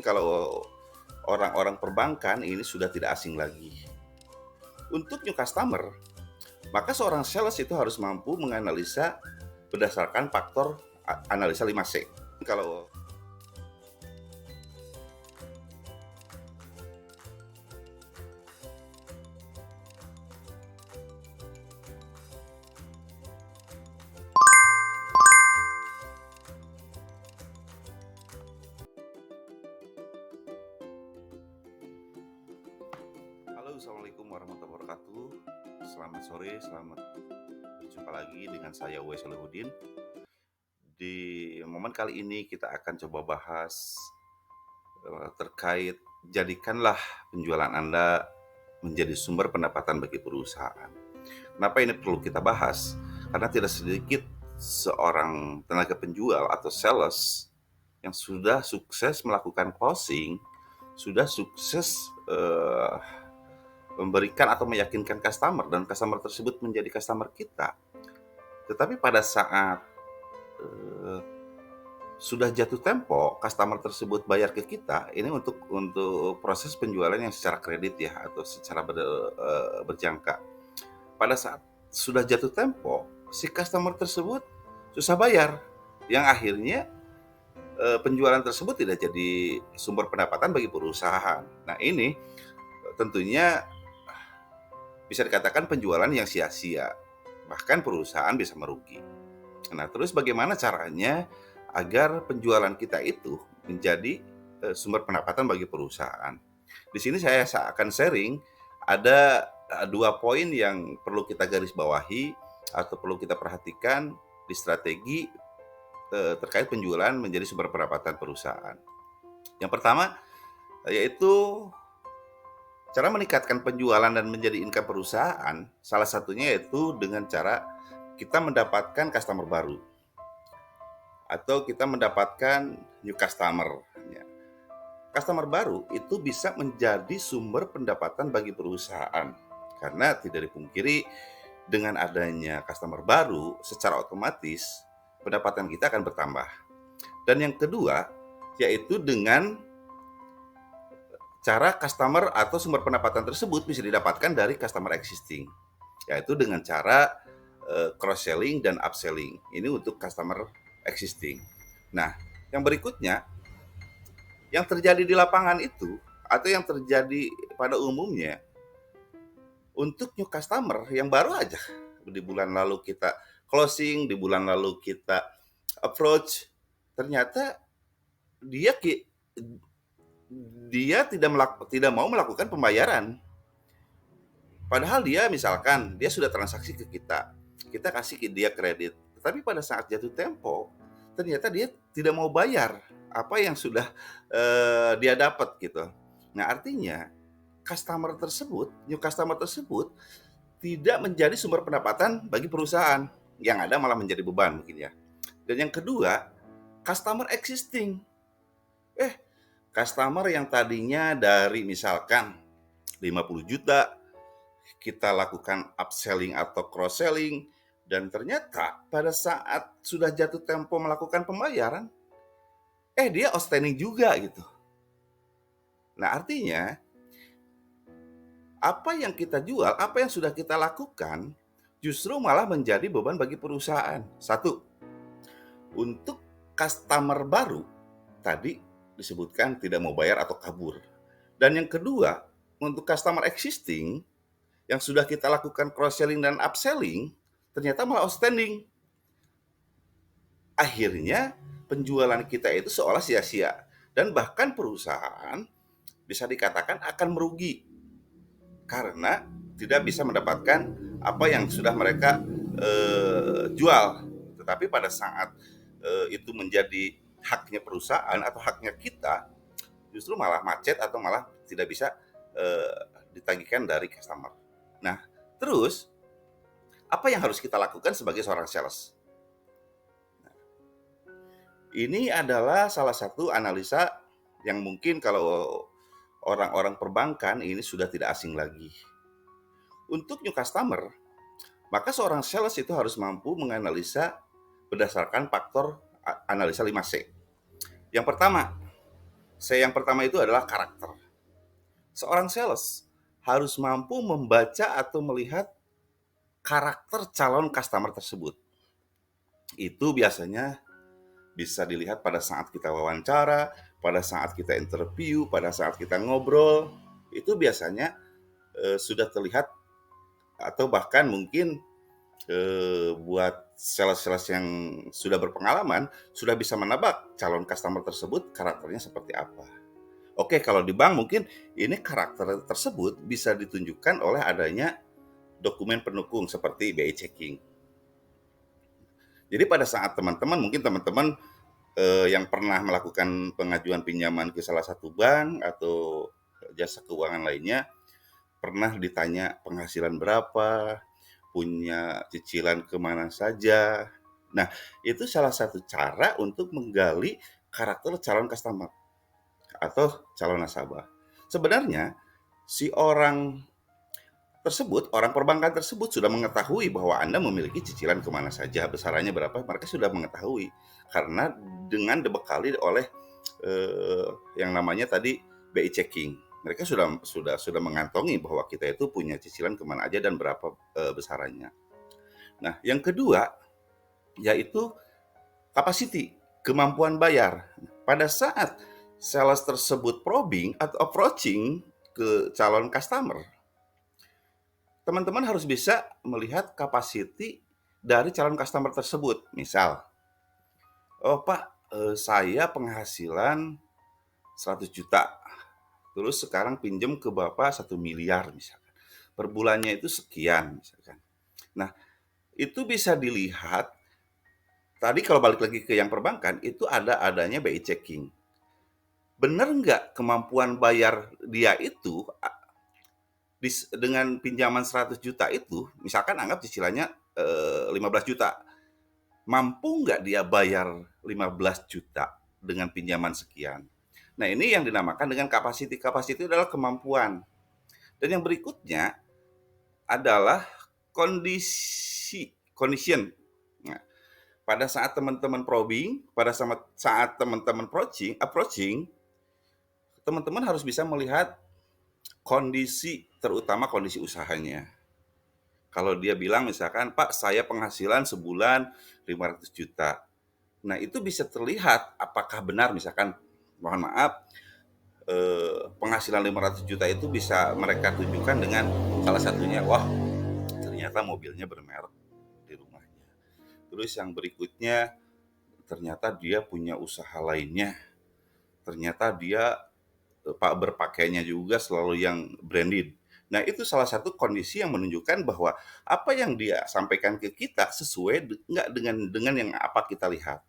Kalau orang-orang perbankan ini sudah tidak asing lagi. Untuk new customer, maka seorang sales itu harus mampu menganalisa berdasarkan faktor analisa 5C. Kalau Halo, assalamualaikum warahmatullahi wabarakatuh. Selamat sore, selamat berjumpa lagi dengan saya Uwais Salahuddin. Di momen kali ini kita akan coba bahas terkait jadikanlah penjualan Anda menjadi sumber pendapatan bagi perusahaan. Kenapa ini perlu kita bahas? Karena tidak sedikit seorang tenaga penjual atau sales yang sudah sukses melakukan closing, sudah sukses memberikan atau meyakinkan customer dan customer tersebut menjadi customer kita. Tetapi pada saat sudah jatuh tempo, customer tersebut bayar ke kita, ini untuk proses penjualan yang secara kredit ya atau secara berjangka. Pada saat sudah jatuh tempo, si customer tersebut susah bayar, yang akhirnya penjualan tersebut tidak jadi sumber pendapatan bagi perusahaan. Nah ini tentunya bisa dikatakan penjualan yang sia-sia, bahkan perusahaan bisa merugi. Nah terus bagaimana caranya agar penjualan kita itu menjadi sumber pendapatan bagi perusahaan? Di sini saya akan sharing ada 2 poin yang perlu kita garis bawahi atau perlu kita perhatikan di strategi terkait penjualan menjadi sumber pendapatan perusahaan. Yang pertama yaitu cara meningkatkan penjualan dan menjadi income perusahaan, salah satunya yaitu dengan cara kita mendapatkan customer baru atau kita mendapatkan new customer. Customer baru itu bisa menjadi sumber pendapatan bagi perusahaan karena tidak dipungkiri dengan adanya customer baru secara otomatis pendapatan kita akan bertambah. Dan yang kedua yaitu dengan cara customer atau sumber pendapatan tersebut bisa didapatkan dari customer existing, yaitu dengan cara cross selling dan upselling. Ini untuk customer existing. Nah, yang berikutnya yang terjadi di lapangan itu atau yang terjadi pada umumnya untuk new customer yang baru aja di bulan lalu kita closing, di bulan lalu kita approach, ternyata dia tidak mau melakukan pembayaran. Padahal dia misalkan dia sudah transaksi ke kita kasih ke dia kredit. Tapi pada saat jatuh tempo, ternyata dia tidak mau bayar apa yang sudah dia dapat gitu. Nah artinya new customer tersebut tidak menjadi sumber pendapatan bagi perusahaan, yang ada malah menjadi beban mungkin ya. Dan yang kedua, customer existing. Customer yang tadinya dari misalkan 50 juta, kita lakukan upselling atau cross selling, dan ternyata pada saat sudah jatuh tempo melakukan pembayaran, dia outstanding juga gitu. Nah artinya, apa yang kita jual, apa yang sudah kita lakukan, justru malah menjadi beban bagi perusahaan. Satu, untuk customer baru, tadi disebutkan tidak mau bayar atau kabur. Dan yang kedua, untuk customer existing yang sudah kita lakukan cross selling dan upselling, ternyata malah outstanding. Akhirnya penjualan kita itu seolah sia-sia dan bahkan perusahaan bisa dikatakan akan merugi karena tidak bisa mendapatkan apa yang sudah mereka jual. Tetapi pada saat itu menjadi haknya perusahaan atau haknya kita, justru malah macet atau malah tidak bisa ditagihkan dari customer. Nah, terus apa yang harus kita lakukan sebagai seorang sales? Nah, ini adalah salah satu analisa yang mungkin kalau orang-orang perbankan ini sudah tidak asing lagi. Untuk new customer, maka seorang sales itu harus mampu menganalisa berdasarkan faktor analisa 5C. Yang pertama, Yang pertama itu adalah karakter. Seorang sales harus mampu membaca atau melihat karakter calon customer tersebut. Itu biasanya bisa dilihat pada saat kita wawancara, pada saat kita interview, pada saat kita ngobrol. Itu biasanya sudah terlihat, atau bahkan mungkin buat sales-sales yang sudah berpengalaman sudah bisa menebak calon customer tersebut karakternya seperti apa. Oke, kalau di bank mungkin ini karakter tersebut bisa ditunjukkan oleh adanya dokumen pendukung seperti BI checking. Jadi pada saat teman-teman yang pernah melakukan pengajuan pinjaman ke salah satu bank atau jasa keuangan lainnya, pernah ditanya penghasilan berapa, punya cicilan kemana saja. Nah, itu salah satu cara untuk menggali karakter calon customer atau calon nasabah. Sebenarnya, si orang perbankan tersebut sudah mengetahui bahwa Anda memiliki cicilan kemana saja, besarannya berapa, mereka sudah mengetahui. Karena dengan dibekali oleh yang namanya tadi BI checking. Mereka sudah mengantongi bahwa kita itu punya cicilan kemana aja dan berapa besarannya. Nah, yang kedua yaitu capacity, kemampuan bayar. Pada saat sales tersebut probing atau approaching ke calon customer, teman-teman harus bisa melihat capacity dari calon customer tersebut. Misal, oh Pak, saya penghasilan 100 juta, terus sekarang pinjam ke Bapak 1 miliar misalkan. Per bulannya itu sekian misalkan. Nah, itu bisa dilihat. Tadi kalau balik lagi ke yang perbankan, itu adanya BI checking. Benar nggak kemampuan bayar dia itu dengan pinjaman 100 juta itu, misalkan anggap cicilannya 15 juta. Mampu nggak dia bayar 15 juta dengan pinjaman sekian? Nah, ini yang dinamakan dengan capacity. Capacity adalah kemampuan. Dan yang berikutnya adalah condition. Nah, pada saat teman-teman probing, pada saat teman-teman approaching, teman-teman harus bisa melihat kondisi, terutama kondisi usahanya. Kalau dia bilang misalkan, Pak, saya penghasilan sebulan 500 juta. Nah, itu bisa terlihat apakah benar, misalkan, mohon maaf, penghasilan 500 juta itu bisa mereka tunjukkan dengan salah satunya, wah, ternyata mobilnya bermerek di rumahnya. Terus yang berikutnya, ternyata dia punya usaha lainnya. Ternyata dia berpakaiannya juga selalu yang branded. Nah, itu salah satu kondisi yang menunjukkan bahwa apa yang dia sampaikan ke kita sesuai nggak dengan yang apa kita lihat.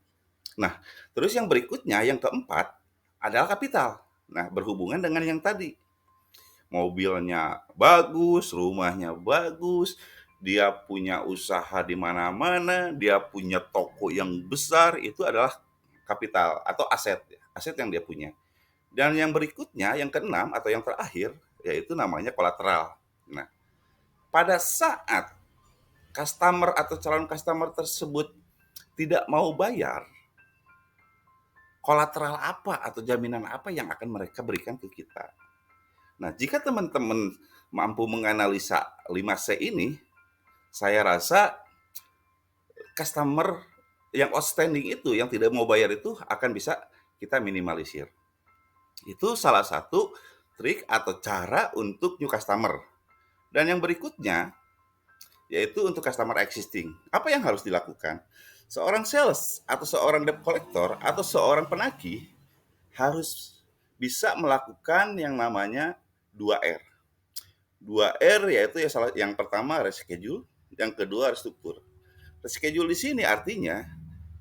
Nah, terus yang berikutnya, yang keempat, adalah kapital. Nah, berhubungan dengan yang tadi. Mobilnya bagus, rumahnya bagus, dia punya usaha di mana-mana, dia punya toko yang besar, itu adalah kapital atau aset, aset yang dia punya. Dan yang berikutnya, yang keenam atau yang terakhir, yaitu namanya kolateral. Nah, pada saat customer atau calon customer tersebut tidak mau bayar, kolateral apa atau jaminan apa yang akan mereka berikan ke kita? Nah, jika teman-teman mampu menganalisa 5C ini, saya rasa customer yang outstanding itu, yang tidak mau bayar itu akan bisa kita minimalisir. Itu salah satu trik atau cara untuk new customer. Dan yang berikutnya, yaitu untuk customer existing. Apa yang harus dilakukan? Seorang sales atau seorang debt collector atau seorang penagih harus bisa melakukan yang namanya 2R. 2R yaitu yang pertama reschedule, yang kedua restruktur. Reschedule di sini artinya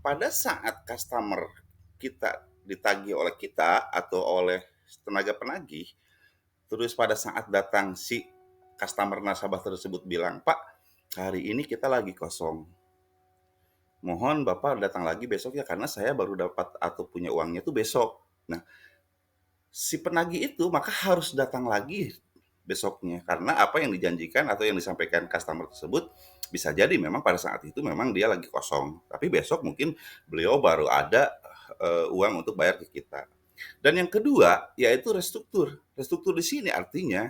pada saat customer kita ditagih oleh kita atau oleh tenaga penagih, terus pada saat datang si customer nasabah tersebut bilang, Pak, hari ini kita lagi kosong. Mohon Bapak datang lagi besok ya, karena saya baru dapat atau punya uangnya itu besok. Nah, si penagih itu maka harus datang lagi besoknya, karena apa yang dijanjikan atau yang disampaikan customer tersebut bisa jadi memang pada saat itu memang dia lagi kosong, tapi besok mungkin beliau baru ada uang untuk bayar ke kita. Dan yang kedua yaitu restruktur. Restruktur di sini artinya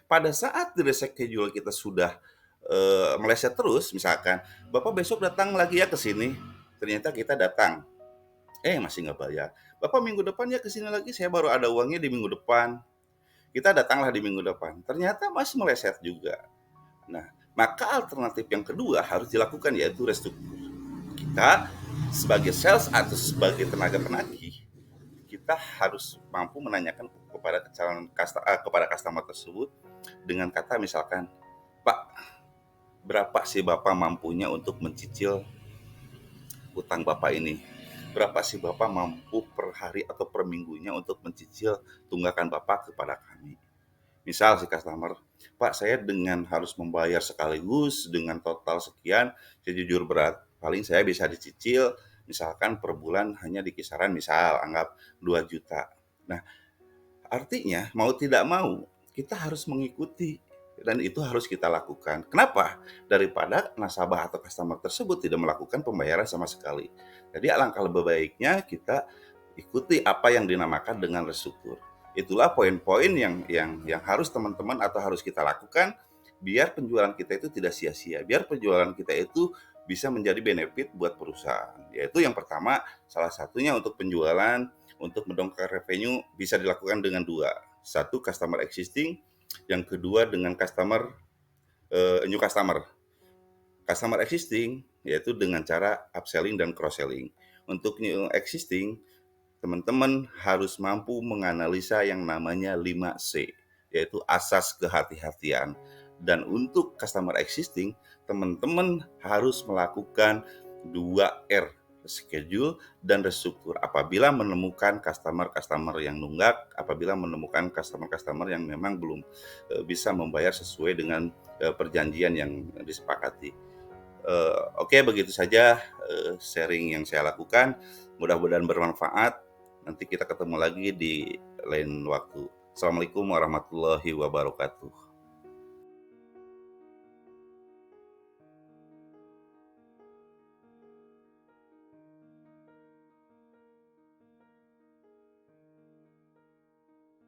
pada saat di reschedule kita sudah meleset terus, misalkan Bapak besok datang lagi ya ke sini, ternyata kita datang, masih nggak bayar. Bapak minggu depan ya ke sini lagi, saya baru ada uangnya di minggu depan. Kita datanglah di minggu depan, ternyata masih meleset juga. Nah, maka alternatif yang kedua harus dilakukan yaitu restruktur. Kita sebagai sales atau sebagai tenaga penagih, kita harus mampu menanyakan kepada customer tersebut dengan kata misalkan, Pak, berapa sih Bapak mampunya untuk mencicil utang Bapak ini? Berapa sih Bapak mampu per hari atau per minggunya untuk mencicil tunggakan Bapak kepada kami? Misal si customer, Pak, saya dengan harus membayar sekaligus dengan total sekian, saya jujur berat, paling saya bisa dicicil misalkan per bulan hanya di kisaran misal anggap 2 juta. Nah, artinya mau tidak mau kita harus mengikuti dan itu harus kita lakukan. Kenapa? Daripada nasabah atau customer tersebut tidak melakukan pembayaran sama sekali. Jadi alangkah lebih baiknya kita ikuti apa yang dinamakan dengan restruktur. Itulah poin-poin yang harus teman-teman atau harus kita lakukan biar penjualan kita itu tidak sia-sia, biar penjualan kita itu bisa menjadi benefit buat perusahaan. Yaitu yang pertama, salah satunya untuk penjualan, untuk mendongkrak revenue bisa dilakukan dengan dua. Satu, customer existing, yang kedua dengan new customer. Customer existing yaitu dengan cara upselling dan cross selling. Untuk new existing, teman-teman harus mampu menganalisa yang namanya 5C, yaitu asas kehati-hatian. Dan untuk customer existing, teman-teman harus melakukan 2R, schedule dan restruktur. Apabila menemukan customer yang nunggak, apabila menemukan customer yang memang belum bisa membayar sesuai dengan perjanjian yang disepakati. Oke, begitu saja sharing yang saya lakukan. Mudah-mudahan bermanfaat. Nanti kita ketemu lagi di lain waktu. Assalamualaikum warahmatullahi wabarakatuh.